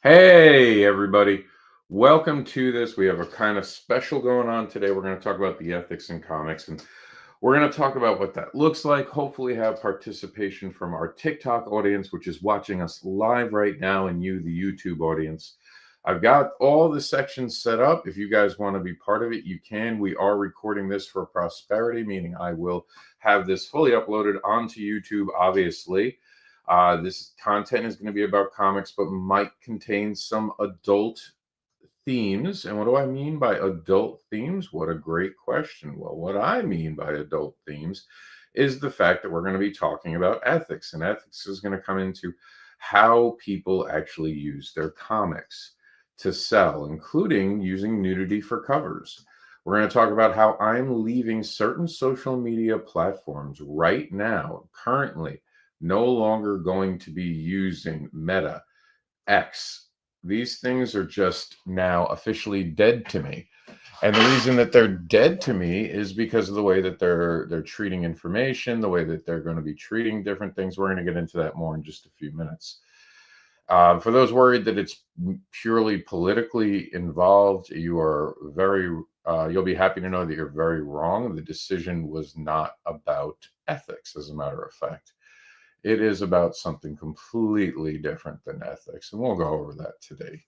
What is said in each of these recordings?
Hey, everybody. Welcome to this. We have a kind of special going on today. We're going to talk about the ethics in comics, and we're going to talk about what that looks like. Hopefully, have participation from our TikTok audience, which is watching us live right now, and you, the YouTube audience. I've got all the sections set up. If you guys want to be part of it, you can. We are recording this for prosperity, meaning I will have this fully uploaded onto YouTube, obviously. This content is going to be about comics, but might contain some adult themes. And what do I mean by adult themes? What a great question. Well, what I mean by adult themes is the fact that we're going to be talking about ethics, and ethics is going to come into how people actually use their comics to sell, including using nudity for covers. We're going to talk about how I'm leaving certain social media platforms right now, currently, no longer going to be using Meta, X. These things are just now officially dead to me. And the reason that they're dead to me is because of the way that they're treating information, the way that they're going to be treating different things. We're going to get into that more in just a few minutes. For those worried that it's purely politically involved, you'll be happy to know that you're very wrong. The decision was not about ethics, as a matter of fact. It is about something completely different than ethics, and we'll go over that today.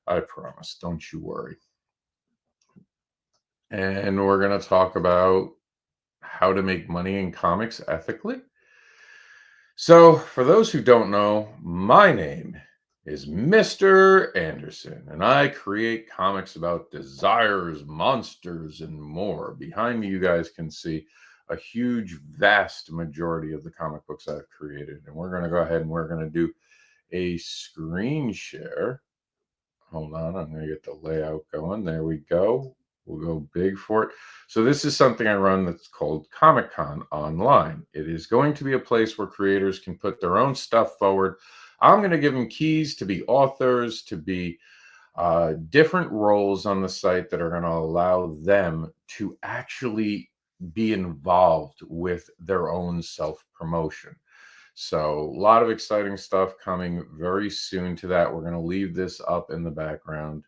I promise. Don't you worry. And we're going to talk about how to make money in comics ethically. So, for those who don't know, my name is Mister AnderSiN, and I create comics about desires, monsters, and more. Behind me, you guys can see a huge, vast majority of the comic books I've created. And we're going to go ahead and we're going to do a screen share. Hold on, I'm going to get the layout going. There we go. We'll go big for it. So this is something I run that's called Comic Con Online. It is going to be a place where creators can put their own stuff forward. I'm going to give them keys to be authors, to be different roles on the site that are going to allow them to actually be involved with their own self-promotion. So a lot of exciting stuff coming very soon to that. We're going to leave this up in the background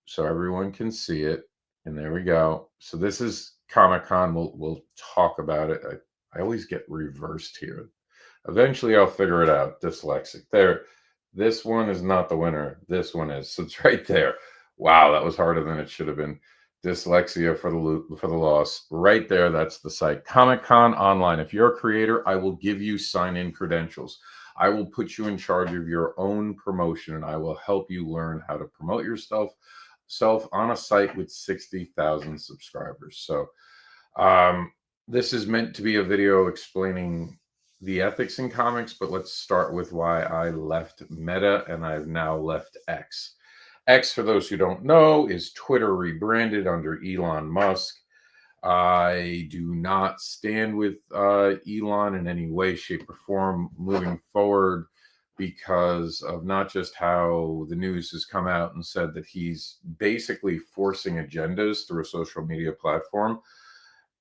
so everyone can see it. And there we go. So this is Comic-Con. We'll talk about it. I always get reversed here. Eventually I'll figure it out. Dyslexic. There. This one is not the winner. This one is. So it's right there. Wow, that was harder than it should have been. Dyslexia for the loss. Right there, that's the site. Comic Con Online. If you're a creator, I will give you sign-in credentials. I will put you in charge of your own promotion, and I will help you learn how to promote yourself on a site with 60,000 subscribers. So this is meant to be a video explaining the ethics in comics, but let's start with why I left Meta and I've now left X. X, for those who don't know, is Twitter rebranded under Elon Musk. I do not stand with Elon in any way, shape, or form moving forward because of not just how the news has come out and said that he's basically forcing agendas through a social media platform.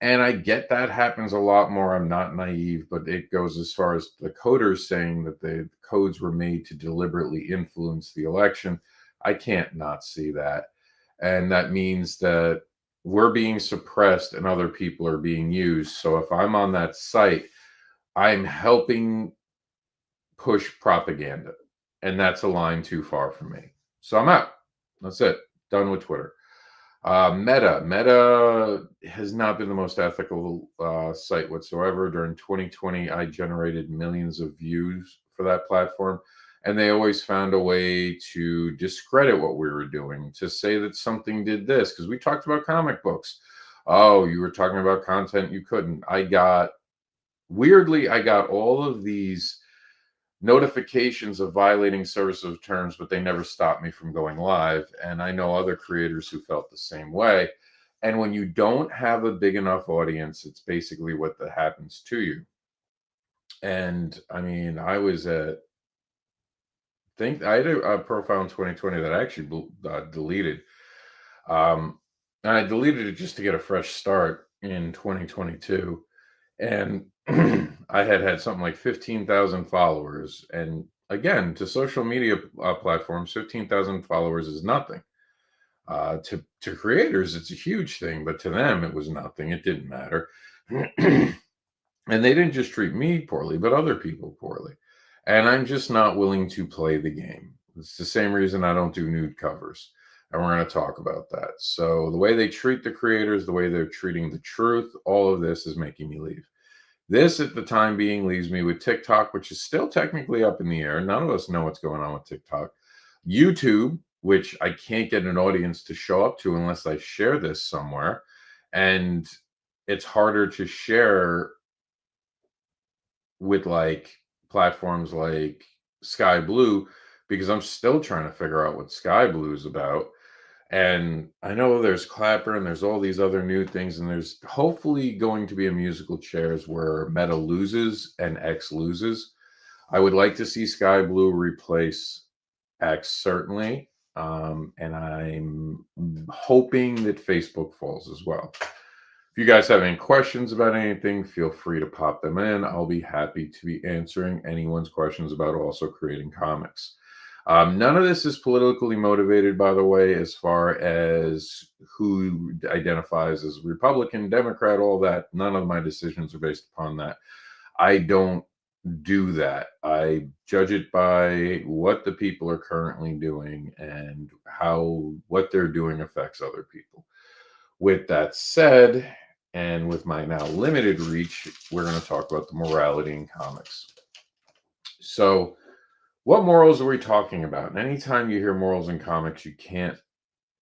And I get that happens a lot more. I'm not naive, but it goes as far as the coders saying that the codes were made to deliberately influence the election. I can't not see that. And that means that we're being suppressed and other people are being used. So if I'm on that site, I'm helping push propaganda. And that's a line too far from me. So I'm out. That's it. Done with Twitter. Meta has not been the most ethical site whatsoever. During 2020, I generated millions of views for that platform, and they always found a way to discredit what we were doing, to say that something did this, because we talked about comic books. Oh, you were talking about content you couldn't. I got all of these notifications of violating service of terms, but they never stopped me from going live. And I know other creators who felt the same way. And when you don't have a big enough audience, it's basically what that happens to you. And I mean, I had a profile in 2020 that I actually deleted. And I deleted it just to get a fresh start in 2022. And I had something like 15,000 followers, and again, to social media platforms, 15,000 followers is nothing. To creators, it's a huge thing, but to them, it was nothing. It didn't matter. And they didn't just treat me poorly, but other people poorly. And I'm just not willing to play the game. It's the same reason I don't do nude covers. And we're going to talk about that. So, the way they treat the creators, the way they're treating the truth, all of this is making me leave. This, at the time being, leaves me with TikTok, which is still technically up in the air. None of us know what's going on with TikTok. YouTube, which I can't get an audience to show up to unless I share this somewhere. And it's harder to share with like platforms like Sky Blue because I'm still trying to figure out what Sky Blue is about. And I know there's Clapper and there's all these other new things, and there's hopefully going to be a musical chairs where Meta loses and X loses. I would like to see Sky Blue replace X, certainly. And I'm hoping that Facebook falls as well. If you guys have any questions about anything, feel free to pop them in. I'll be happy to be answering anyone's questions about also creating comics. None of this is politically motivated, by the way, as far as who identifies as Republican, Democrat, all that. None of my decisions are based upon that. I don't do that. I judge it by what the people are currently doing and how what they're doing affects other people. With that said, and with my now limited reach, we're going to talk about the morality in comics. So, what morals are we talking about? And anytime you hear morals in comics, you can't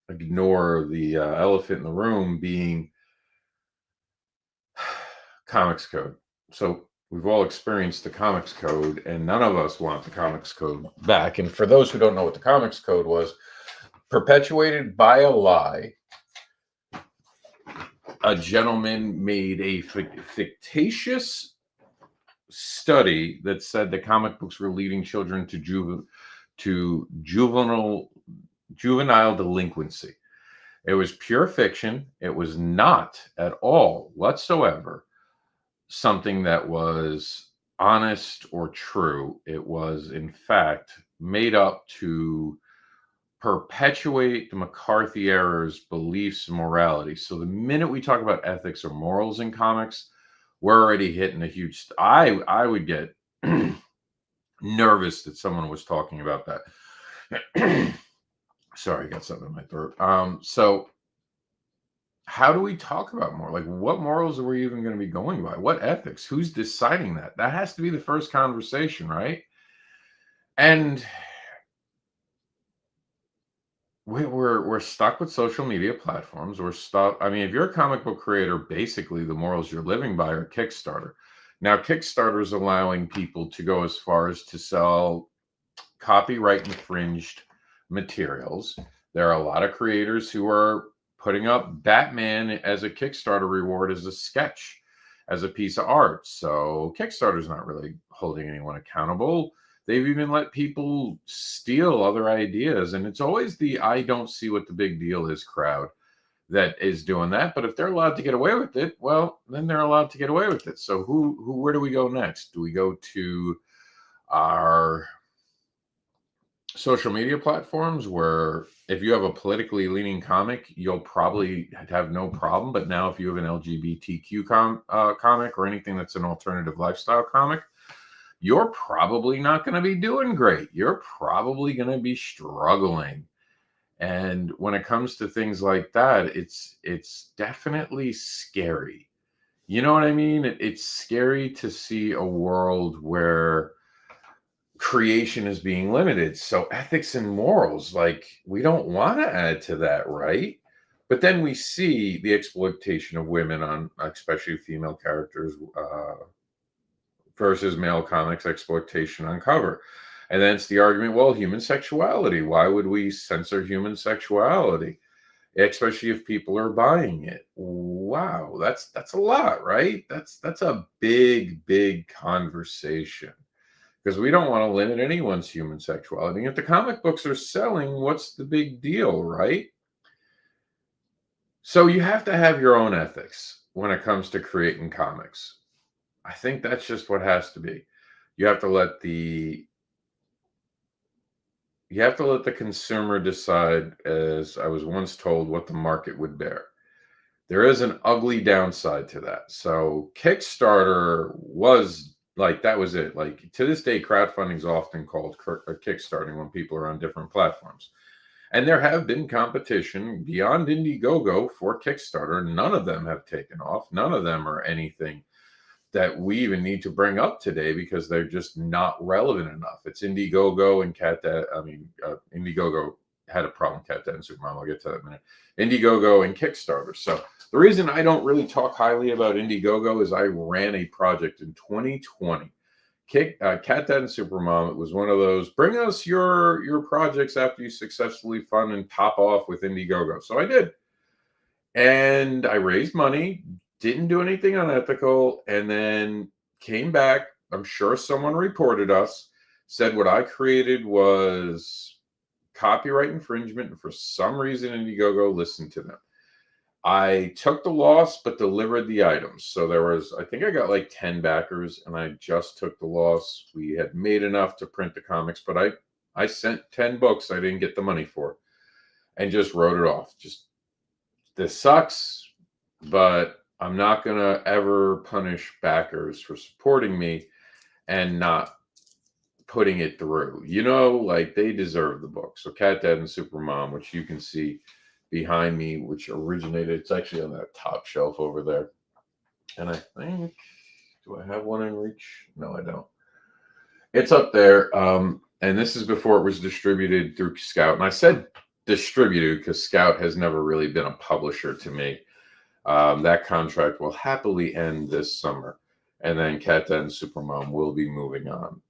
ignore the elephant in the room being comics code. So we've all experienced the comics code, and none of us want the comics code back. And for those who don't know what the comics code was, perpetuated by a lie, a gentleman made a fictitious study that said the comic books were leading children to juvenile delinquency. It was pure fiction. It was not at all whatsoever something that was honest or true. It was, in fact, made up to perpetuate the McCarthy era's beliefs and morality. So the minute we talk about ethics or morals in comics, we're already hitting a huge. I would get nervous that someone was talking about that. Sorry, I got something in my throat. So how do we talk about more? Like, what morals are we even going to be going by? What ethics? Who's deciding that? That has to be the first conversation, right? And we're stuck with social media platforms. We're stuck. I mean, if you're a comic book creator, basically the morals you're living by are Kickstarter. Now, Kickstarter is allowing people to go as far as to sell copyright infringed materials. There are a lot of creators who are putting up Batman as a Kickstarter reward as a sketch, as a piece of art. So Kickstarter's not really holding anyone accountable. They've even let people steal other ideas. And it's always the I don't see what the big deal is crowd that is doing that. But if they're allowed to get away with it, well, then they're allowed to get away with it. So where do we go next? Do we go to our social media platforms where if you have a politically leaning comic, you'll probably have no problem. But now if you have an LGBTQ comic or anything that's an alternative lifestyle comic, you're probably not going to be doing great. You're probably going to be struggling. And when it comes to things like that, it's definitely scary. You know what I mean? It's scary to see a world where creation is being limited. So ethics and morals, like we don't want to add to that, right? But then we see the exploitation of women on, especially female characters, versus male comics exploitation on cover. And then it's the argument, well, human sexuality. Why would we censor human sexuality? Especially if people are buying it. Wow, that's a lot, right? That's a big conversation. Because we don't want to limit anyone's human sexuality. If the comic books are selling, what's the big deal, right? So you have to have your own ethics when it comes to creating comics. I think that's just what has to be. You have to let the you have to let the consumer decide, as I was once told, what the market would bear. There is an ugly downside to that. So Kickstarter was like, that was it. Like, to this day, crowdfunding is often called kickstarting when people are on different platforms. And there have been competition beyond Indiegogo for Kickstarter. None of them have taken off. None of them are anything that we even need to bring up today because they're just not relevant enough. It's Indiegogo and Indiegogo had a problem. Cat Dad and Supermom, I'll get to that in a minute. Indiegogo and Kickstarter. So the reason I don't really talk highly about Indiegogo is I ran a project in 2020. Cat Dad and Supermom. It was one of those, bring us your projects after you successfully fund and top off with Indiegogo. So I did. And I raised money, didn't do anything unethical, and then came back. I'm sure someone reported us, said what I created was copyright infringement, and for some reason Indiegogo listened to them. I took the loss, but delivered the items. So there was, I think I got like 10 backers, and I just took the loss. We had made enough to print the comics, but I sent 10 books I didn't get the money for and just wrote it off. Just, this sucks, but I'm not going to ever punish backers for supporting me and not putting it through. You know, like, they deserve the book. So Cat Dad and Supermom, which you can see behind me, which originated, it's actually on that top shelf over there. And I think, do I have one in reach? No, I don't. It's up there. And this is before it was distributed through Scout. And I said distributed because Scout has never really been a publisher to me. That contract will happily end this summer. And then Cat Dad and Supermom will be moving on.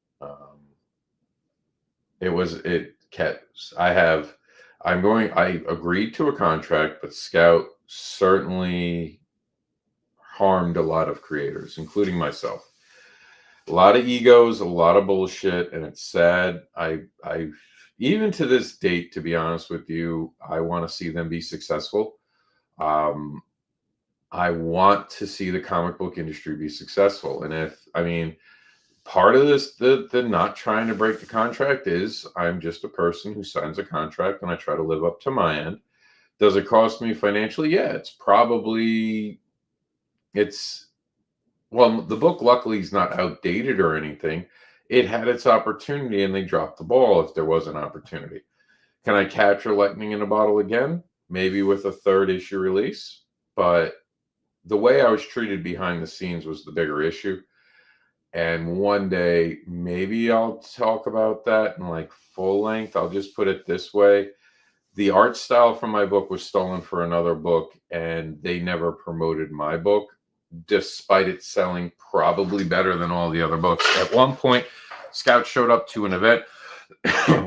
I agreed to a contract, but Scout certainly harmed a lot of creators, including myself. A lot of egos, a lot of bullshit, and it's sad. I even to this date, to be honest with you, I want to see them be successful. I want to see the comic book industry be successful. And part of this, the not trying to break the contract is I'm just a person who signs a contract and I try to live up to my end. Does it cost me financially? Yeah, well, the book luckily is not outdated or anything. It had its opportunity and they dropped the ball if there was an opportunity. Can I capture lightning in a bottle again? Maybe with a third issue release. But the way I was treated behind the scenes was the bigger issue. And one day, maybe I'll talk about that in like full length. I'll just put it this way. The art style from my book was stolen for another book, and they never promoted my book, despite it selling probably better than all the other books. At one point, Scout showed up to an event,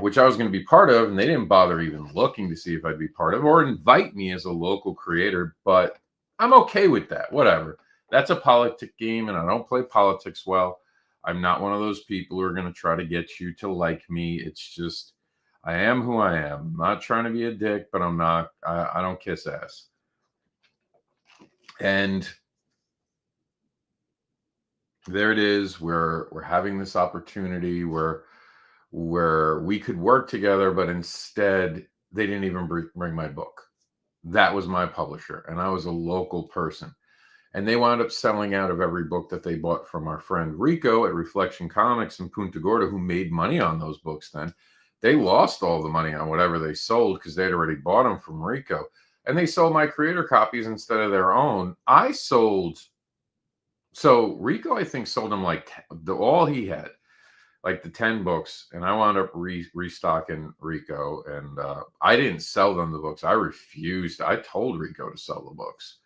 which I was going to be part of, and they didn't bother even looking to see if I'd be part of or invite me as a local creator, but I'm okay with that. Whatever. That's a politic game, and I don't play politics well. I'm not one of those people who are going to try to get you to like me. It's just, I am who I am. I'm not trying to be a dick, but I don't kiss ass. And there it is. We're having this opportunity where we could work together, but instead they didn't even bring my book. That was my publisher, and I was a local person. And they wound up selling out of every book that they bought from our friend Rico at Reflection Comics in Punta Gorda, who made money on those books then. They lost all the money on whatever they sold because they'd already bought them from Rico. And they sold my creator copies instead of their own. So Rico, I think, sold them like all he had, like the 10 books. And I wound up restocking Rico. And I didn't sell them the books. I refused. I told Rico to sell the books.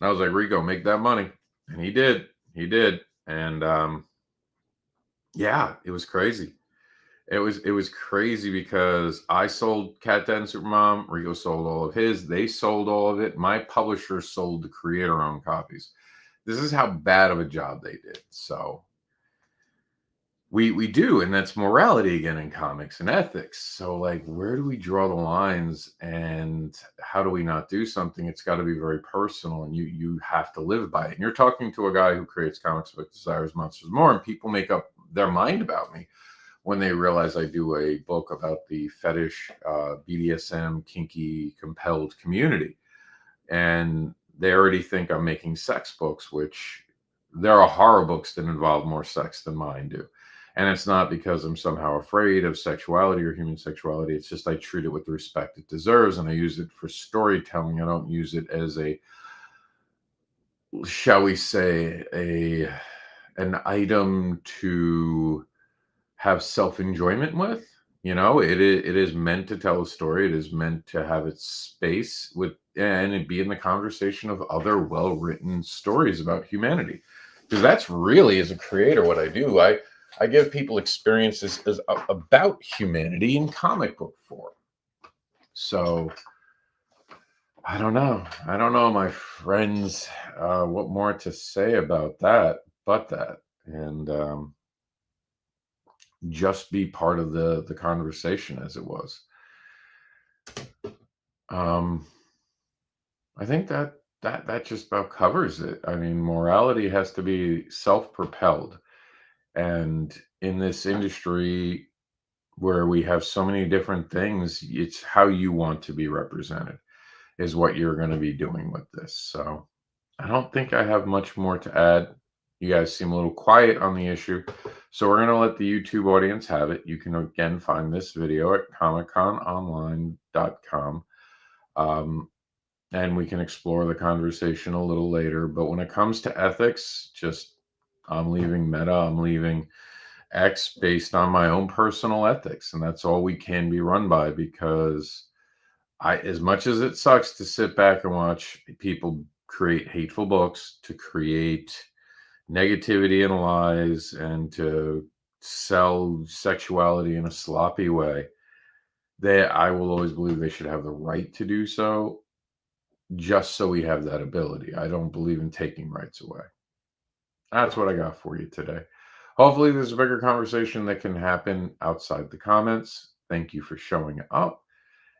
I was like, Rico, make that money. And he did. And yeah, it was crazy. It was crazy because I sold Cat Dad and Supermom. Rico sold all of his. They sold all of it. My publisher sold the creator-owned copies. This is how bad of a job they did. So we do, and that's morality again in comics and ethics. So like, where do we draw the lines, and how do we not do something? It's got to be very personal, and you have to live by it. And you're talking to a guy who creates comics with Desires Monsters More, and people make up their mind about me. when they realize I do a book about the fetish, BDSM, kinky, compelled community. And they already think I'm making sex books, which there are horror books that involve more sex than mine do. And it's not because I'm somehow afraid of sexuality or human sexuality. It's just I treat it with the respect it deserves, and I use it for storytelling. I don't use it as a, shall we say, an item to have self-enjoyment with. It is meant to tell a story. It is meant to have its space with, and it be in the conversation of other well-written stories about humanity. Because that's really, as a creator, what I do. I give people experiences about humanity in comic book form. So I don't know. I don't know, my friends, what more to say about that, but that. And just be part of the conversation as it was. I think that just about covers it. I mean, morality has to be self-propelled, and in this industry where we have so many different things, it's how you want to be represented is what you're going to be doing with this. So I don't think I have much more to add. You guys seem a little quiet on the issue. So we're going to let the YouTube audience have it. You can again find this video at comiccononline.com. And we can explore the conversation a little later. But when it comes to ethics, just I'm leaving Meta, I'm leaving X based on my own personal ethics. And that's all we can be run by, because as much as it sucks to sit back and watch people create hateful books, to create negativity and lies, and to sell sexuality in a sloppy way, I will always believe they should have the right to do so, just so we have that ability. I don't believe in taking rights away. That's what I got for you today. Hopefully there's a bigger conversation that can happen outside the comments. Thank you for showing up.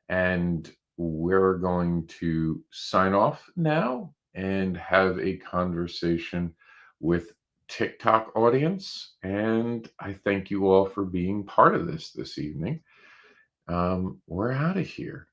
And we're going to sign off now and have a conversation with TikTok audience. And I thank you all for being part of this evening. We're out of here.